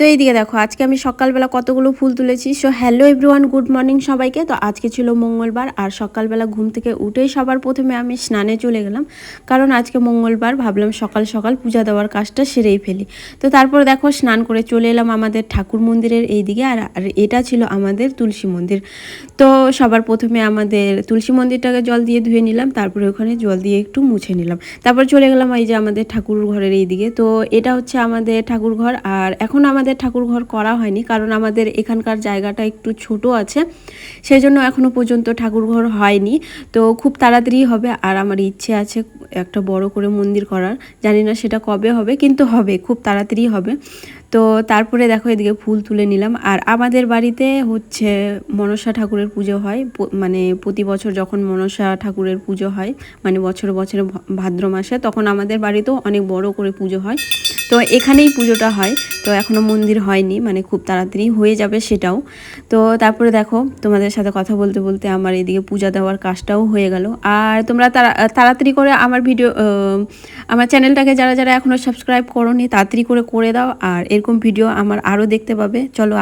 তো এইদিকে দেখো আজকে আমি সকালবেলা কতগুলো ফুল তুলেছি। So hello everyone, good morning সবাইকে। তো আজকে ছিল মঙ্গলবার আর সকালবেলা ঘুম থেকে উঠেই সবার প্রথমে আমি স্নানে চলে গেলাম, কারণ আজকে মঙ্গলবার, ভাবলাম সকাল সকাল পূজা দেওয়ার কাজটা সেরেই ফেলি। তো তারপর দেখো স্নান করে চলে এলাম আমাদের ঠাকুর মন্দিরের এই দিকে, আর এটা ছিল আমাদের তুলসী মন্দির। তো সবার প্রথমে আমাদের তুলসী মন্দিরটাকে জল দিয়ে ধুয়ে নিলাম, তারপরে ওখানে জল দিয়ে একটু মুছে নিলাম, তারপর চলে গেলাম এই যে আমাদের ঠাকুর ঘরের এই দিকে। তো এটা হচ্ছে আমাদের ঠাকুর ঘর, আর এখন আমাদের ঠাকুর ঘর করা হয়নি, কারণ আমাদের এখানকার জায়গাটা একটু ছোট আছে, সেই জন্য এখনো পর্যন্ত ঠাকুর ঘর হয়নি। তো খুব তাড়াতাড়ি হবে, আর আমার ইচ্ছে আছে একটা বড় করে মন্দির করার। জানি না সেটা কবে হবে, কিন্তু হবে, খুব তাড়াতাড়ি হবে। তো তারপরে দেখো এদিকে ফুল তুলে নিলাম। আর আমাদের বাড়িতে হচ্ছে মনসা ঠাকুরের পুজো হয়, মানে প্রতি বছর যখন মনসা ঠাকুরের পুজো হয়, মানে বছরে বছরে ভাদ্র মাসে, তখন আমাদের বাড়িতেও অনেক বড় করে পুজো হয়। তো এখানেই পুজোটা হয়। তো এখনও মন্দির হয়নি, মানে খুব তাড়াতাড়ি হয়ে যাবে সেটাও। তো তারপরে দেখো তোমাদের সাথে কথা বলতে বলতে আমার এদিকে পূজা দেওয়ার কাজটাও হয়ে গেল। আর তোমরা তাড়াতাড়ি করে আমার ভিডিও, আমার চ্যানেলটাকে যারা যারা এখনও সাবস্ক্রাইব করোনি তাড়াতাড়ি করে দাও, আর এরকম ভিডিও আমার আরও দেখতে পাবে। চলো।